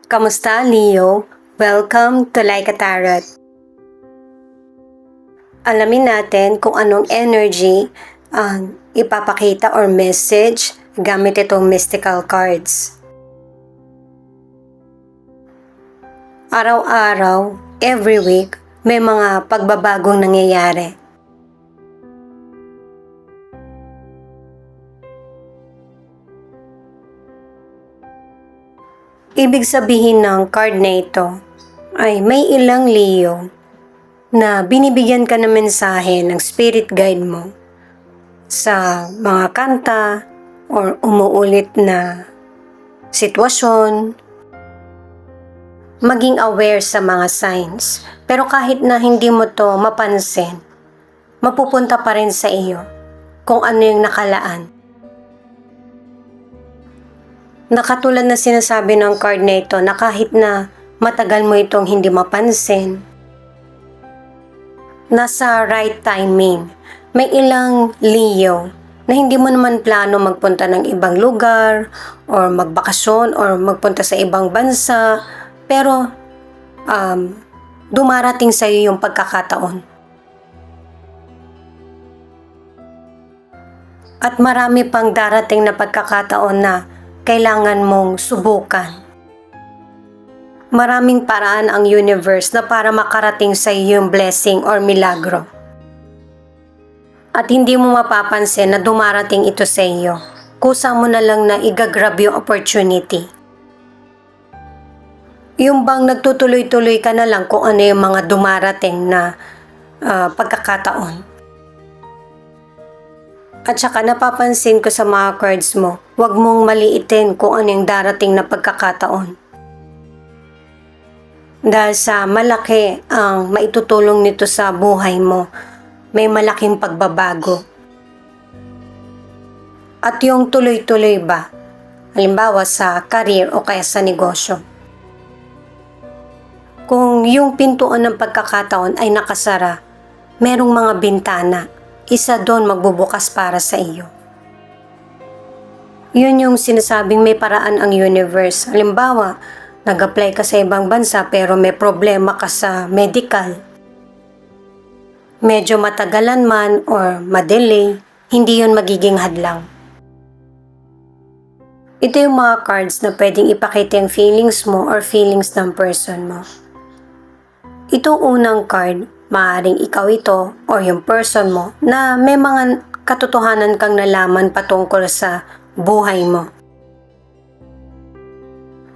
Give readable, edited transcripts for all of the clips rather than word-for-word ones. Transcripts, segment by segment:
Kamusta, Leo? Welcome to Like a Tarot. Alamin natin kung anong energy ang ipapakita or message gamit itong mystical cards. Araw-araw, every week, may mga pagbabagong nangyayari. Ibig sabihin ng card na ito ay may ilang Leo na binibigyan ka ng mensahe ng spirit guide mo sa mga kanta or umuulit na sitwasyon. Maging aware sa mga signs. Pero kahit na hindi mo to mapansin, mapupunta pa rin sa iyo kung ano yung nakalaan. Nakatulad na sinasabi ng card na ito na kahit na matagal mo itong hindi mapansin, nasa right timing. May ilang Leo na hindi mo naman plano magpunta ng ibang lugar or magbakasyon or magpunta sa ibang bansa, pero dumarating sa iyo yung pagkakataon. At marami pang darating na pagkakataon na kailangan mong subukan. Maraming paraan ang universe na para makarating sa iyo yung blessing or milagro. At hindi mo mapapansin na dumarating ito sa iyo. Kusa mo na lang na igagrab yung opportunity. Yung bang nagtutuloy-tuloy ka na lang kung ano yung mga dumarating na pagkakataon. At saka napapansin ko sa mga cards mo, huwag mong maliitin kung ano yung darating na pagkakataon. Dahil sa malaki ang maitutulong nito sa buhay mo, may malaking pagbabago. At yung tuloy-tuloy ba, halimbawa sa career o kaya sa negosyo. Kung yung pintuan ng pagkakataon ay nakasara, merong mga bintana. Isa doon magbubukas para sa iyo. Yun yung sinasabing may paraan ang universe. Halimbawa, nag-apply ka sa ibang bansa pero may problema ka sa medical. Medyo matagalan man or madelay, hindi yun magiging hadlang. Ito yung mga cards na pwedeng ipakita yung feelings mo or feelings ng person mo. Itong unang card, maaaring ikaw ito o yung person mo na may mga katotohanan kang nalaman patungkol sa buhay mo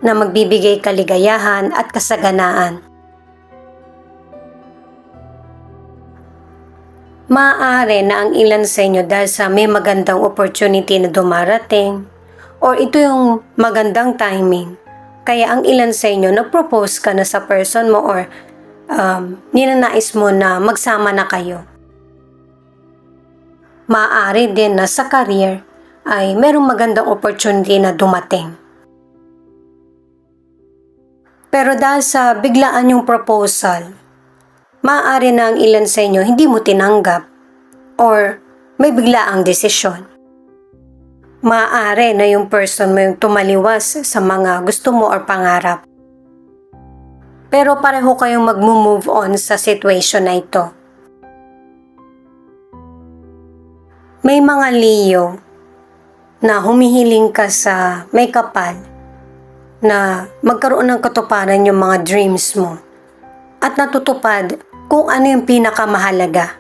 na magbibigay kaligayahan at kasaganaan. Maaari na ang ilan sa inyo dahil sa may magandang opportunity na dumarating or ito yung magandang timing, kaya ang ilan sa inyo nag-propose ka na sa person mo or ninanais mo na magsama na kayo. Maaari din na sa career ay merong magandang opportunity na dumating. Pero dahil sa biglaan yung proposal, maaari na ang ilan sa inyo hindi mo tinanggap or may biglaang desisyon. Maaari na yung person mo yung tumaliwas sa mga gusto mo or pangarap. Pero pareho kayong mag-move on sa situation na ito. May mga Leo na humihiling ka sa may kapal na magkaroon ng katuparan yung mga dreams mo at natutupad kung ano yung pinakamahalaga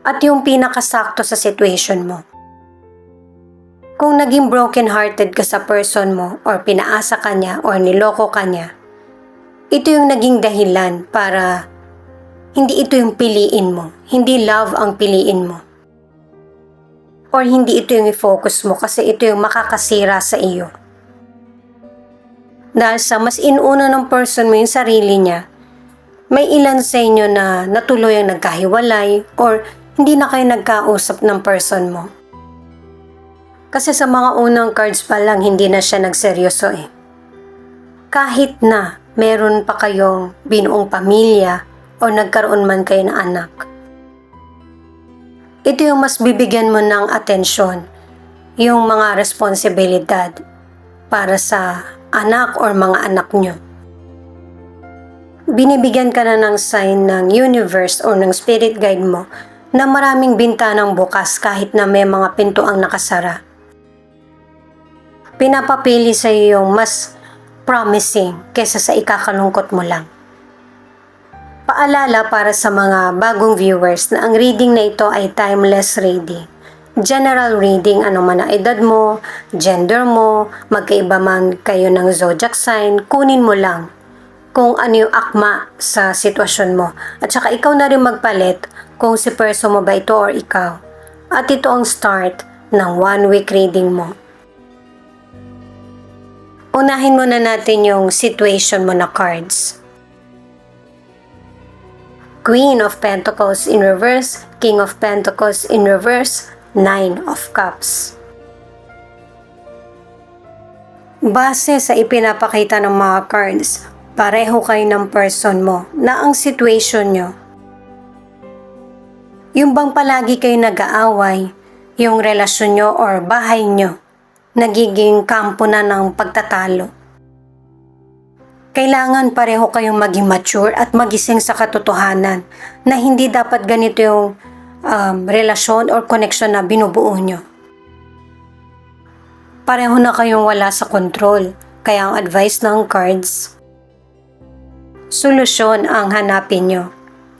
at yung pinakasakto sa situation mo. Kung naging broken-hearted ka sa person mo or pinaasa ka niya or niloko ka niya, ito yung naging dahilan para hindi ito yung piliin mo. Hindi love ang piliin mo. Or hindi ito yung i-focus mo kasi ito yung makakasira sa iyo. Dahil sa mas inuna ng person mo yung sarili niya, may ilan sa inyo na natuloy ang nagkahiwalay or hindi na kayo nagkausap ng person mo. Kasi sa mga unang cards pa lang, hindi na siya nagseryoso eh. Kahit na meron pa kayong binuong pamilya o nagkaroon man kayo ng anak. Ito yung mas bibigyan mo ng atensyon, yung mga responsibilidad para sa anak or mga anak nyo. Binibigyan ka na ng sign ng universe or ng spirit guide mo na maraming bintanang bukas kahit na may mga pintuang nakasara. Pinapapili sa iyo yung mas promising kesa sa ikakalungkot mo lang. Paalala para sa mga bagong viewers na ang reading na ito ay timeless reading. General reading, ano man ang edad mo, gender mo, magkaiba man kayo ng zodiac sign, kunin mo lang kung ano yung akma sa sitwasyon mo. At saka ikaw na rin magpalit kung si person mo ba ito or ikaw. At ito ang start ng 1 week reading mo. Unahin muna natin yung situation mo na cards. Queen of Pentacles in reverse, King of Pentacles in reverse, 9 of Cups. Base sa ipinapakita ng mga cards, pareho kayo ng person mo na ang situation nyo. Yung bang palagi kayo nag-aaway, yung relasyon nyo or bahay nyo, nagiging kampo na ng pagtatalo. Kailangan pareho kayong maging mature at magising sa katotohanan na hindi dapat ganito yung relasyon or connection na binubuo nyo. Pareho na kayong wala sa control, kaya ang advice ng cards, solusyon ang hanapin nyo,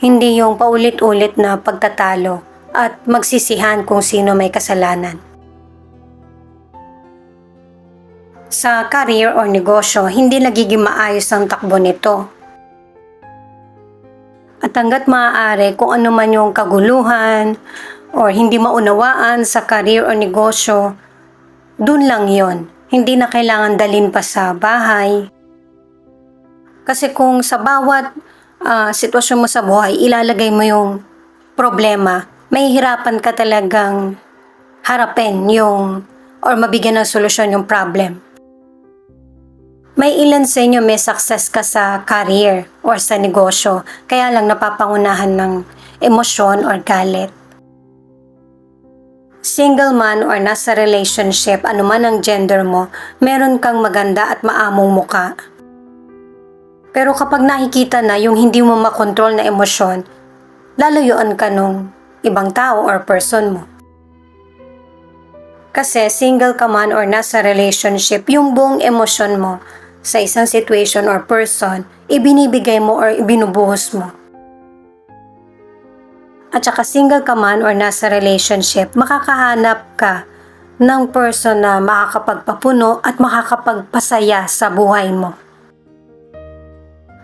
hindi yung paulit-ulit na pagtatalo at magsisihan kung sino may kasalanan. Sa career o negosyo, hindi nagiging maayos ang takbo nito. At hanggat maaari kung ano man yung kaguluhan or hindi maunawaan sa career o negosyo, dun lang yon. Hindi na kailangan dalhin pa sa bahay. Kasi kung sa bawat sitwasyon mo sa buhay, ilalagay mo yung problema, mahihirapan ka talagang harapin yung or mabigyan ng solusyon yung problem. May ilan sa inyo may success ka sa career or sa negosyo, kaya lang napapangunahan ng emosyon or galit. Single man or nasa relationship, anuman ang gender mo, meron kang maganda at maamong muka. Pero kapag nakikita na yung hindi mo makontrol na emosyon, lalayuan ka nung ibang tao or person mo. Kasi single ka man or nasa relationship, yung buong emosyon mo sa isang situation or person, ibinibigay mo or ibinubuhos mo. At saka single ka man or nasa relationship, makakahanap ka ng person na makakapagpapuno at makakapagpasaya sa buhay mo.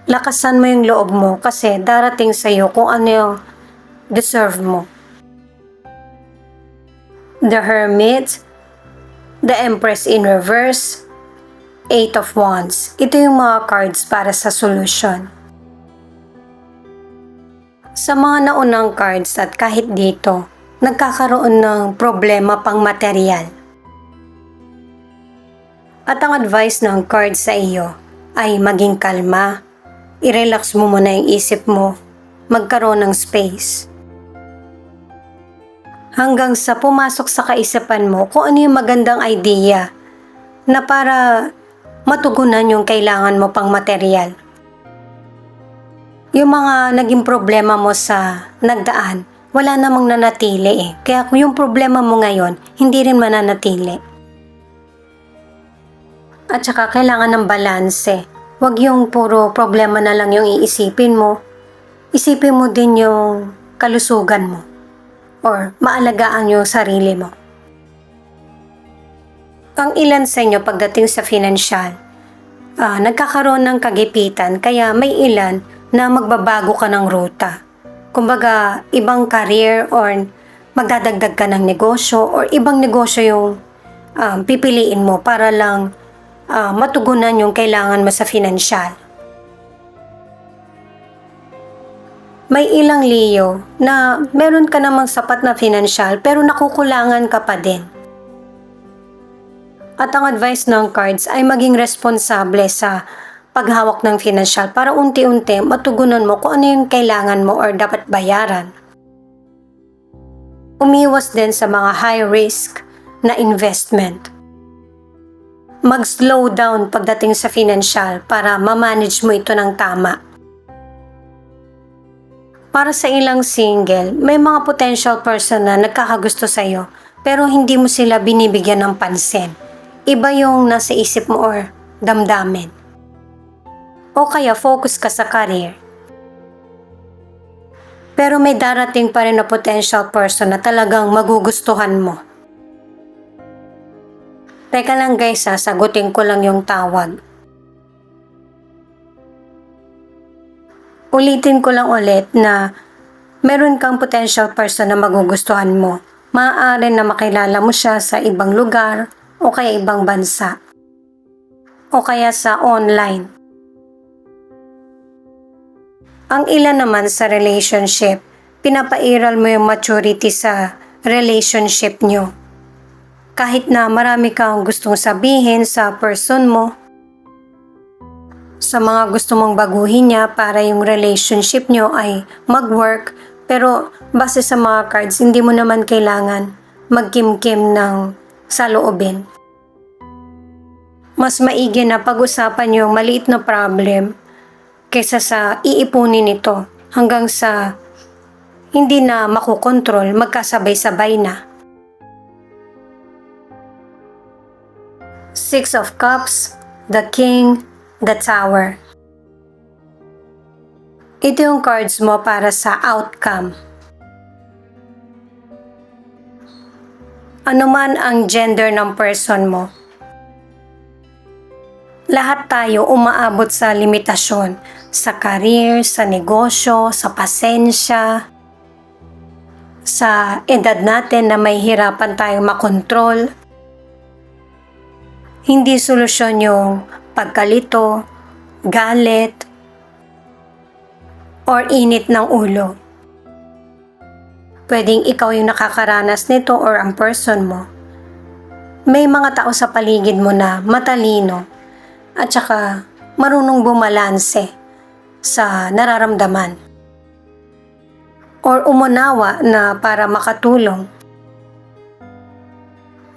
Lakasan mo yung loob mo kasi darating sa iyo kung ano yung deserve mo. The Hermit, the Empress in reverse, 8 of Wands. Ito yung mga cards para sa solution. Sa mga naunang cards at kahit dito, nagkakaroon ng problema pang material. At ang advice ng cards sa iyo ay maging kalma, i-relax mo muna yung isip mo, magkaroon ng space. Hanggang sa pumasok sa kaisipan mo kung ano yung magandang idea na para matugunan yung kailangan mo pang material. Yung mga naging problema mo sa nagdaan, wala namang nanatili eh. Kaya kung yung problema mo ngayon, hindi rin mananatili. At saka kailangan ng balanse. Huwag yung puro problema na lang yung iisipin mo. Isipin mo din yung kalusugan mo or maalagaan yung sarili mo. Ang ilan sa inyo pagdating sa financial, nagkakaroon ng kagipitan kaya may ilan na magbabago ka ng ruta. Kumbaga, ibang career or magdadagdag ka ng negosyo or ibang negosyo yung pipiliin mo para lang matugunan yung kailangan mo sa financial. May ilang Leo na meron ka namang sapat na financial pero nakukulangan ka pa din. At ang advice ng cards ay maging responsable sa paghawak ng financial para unti-unti matugunan mo kung ano yung kailangan mo or dapat bayaran. Umiwas din sa mga high risk na investment. mag-slow down pagdating sa financial para ma-manage mo ito ng tama. Para sa ilang single, may mga potential person na nagkakagusto sa'yo pero hindi mo sila binibigyan ng pansin. Iba yung nasa isip mo or damdamin. O kaya focus ka sa career. Pero may darating pa rin na potential person na talagang magugustuhan mo. Teka lang guys, sasagutin ko lang yung tawag. Ulitin ko lang ulit na meron kang potential person na magugustuhan mo. Maaari na makilala mo siya sa ibang lugar o kaya ibang bansa. O kaya sa online. Ang ilan naman sa relationship, pinapairal mo yung maturity sa relationship nyo. Kahit na marami kang gustong sabihin sa person mo, sa mga gusto mong baguhin niya para yung relationship nyo ay mag-work, pero base sa mga cards, hindi mo naman kailangan magkimkim ng saloobin. Mas maigi na pag-usapan yung maliit na problem kaysa sa iipunin ito hanggang sa hindi na makokontrol, magkasabay-sabay na. Six of Cups, the King, the Tower. Ito yung cards mo para sa outcome. Ano man ang gender ng person mo, lahat tayo umaabot sa limitasyon sa career, sa negosyo, sa pasensya, sa edad natin na may hirapan tayong makontrol. Hindi solusyon yung pagkalito, galit, or init ng ulo. Pwedeng ikaw yung nakakaranas nito or ang person mo. May mga tao sa paligid mo na matalino at saka marunong bumalanse sa nararamdaman or umunawa na para makatulong.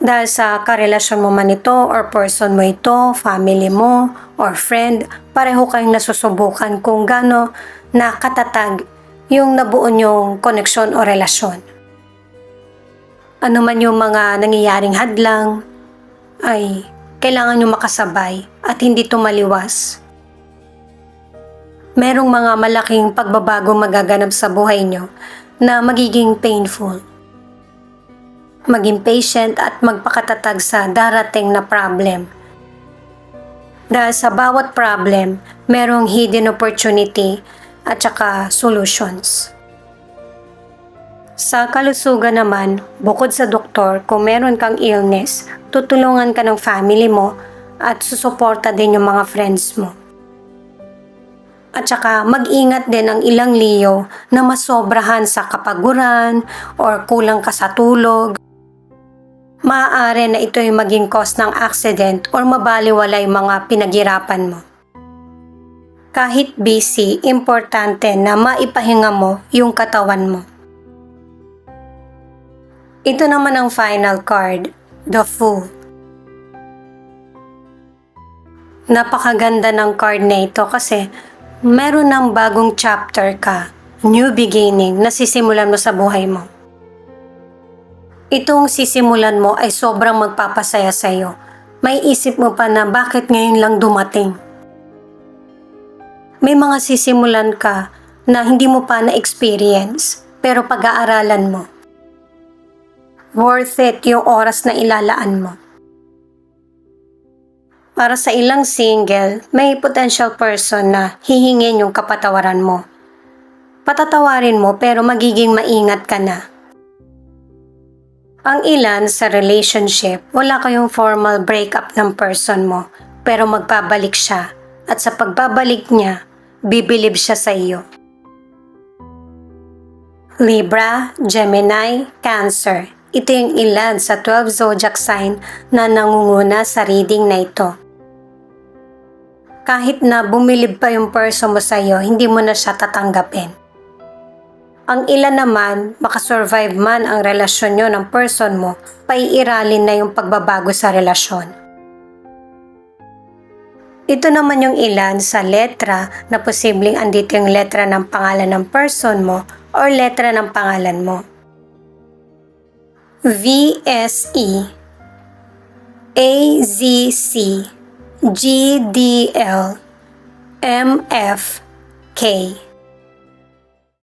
Dahil sa karelasyon mo man ito or person mo ito, family mo or friend, pareho kayong nasusubukan kung gaano nakatatag yung nabuo niyong koneksyon o relasyon. Ano man yung mga nangyayaring hadlang, ay kailangan nyo makasabay at hindi tumaliwas. Merong mga malaking pagbabago magaganap sa buhay nyo na magiging painful. Maging patient at magpakatatag sa darating na problem. Dahil sa bawat problem, merong hidden opportunity at saka solutions. Sa kalusugan naman, bukod sa doktor, kung meron kang illness, tutulungan ka ng family mo at susuporta din yung mga friends mo. At saka mag-ingat din ang ilang Leo na masobrahan sa kapaguran or kulang ka sa tulog. Maaari na ito yung maging cause ng accident or mabaliwala yung mga pinaghirapan mo. Kahit busy, importante na maipahinga mo yung katawan mo. Ito naman ang final card, the Fool. Napakaganda ng card na ito kasi meron ng bagong chapter ka, new beginning na sisimulan mo sa buhay mo. Itong sisimulan mo ay sobrang magpapasaya sa'yo. May isip mo pa na bakit ngayon lang dumating. May mga sisimulan ka na hindi mo pa na-experience, pero pag-aaralan mo. Worth it yung oras na ilalaan mo. Para sa ilang single, may potential person na hihingin yung kapatawaran mo. Patatawarin mo pero magiging maingat ka na. Ang ilan sa relationship, wala kayong formal breakup ng person mo, pero magbabalik siya at sa pagbabalik niya, bibilib siya sa iyo. Libra, Gemini, Cancer. Ito yung ilan sa 12 zodiac sign na nangunguna sa reading na ito. Kahit na bumilib pa yung person mo sa iyo, hindi mo na siya tatanggapin. Ang ilan naman, makasurvive man ang relasyon nyo ng person mo, paiiralin na yung pagbabago sa relasyon. Ito naman yung ilan sa letra na posibleng andito yung letra ng pangalan ng person mo or letra ng pangalan mo. VSE, AZC, GDL, MF, K.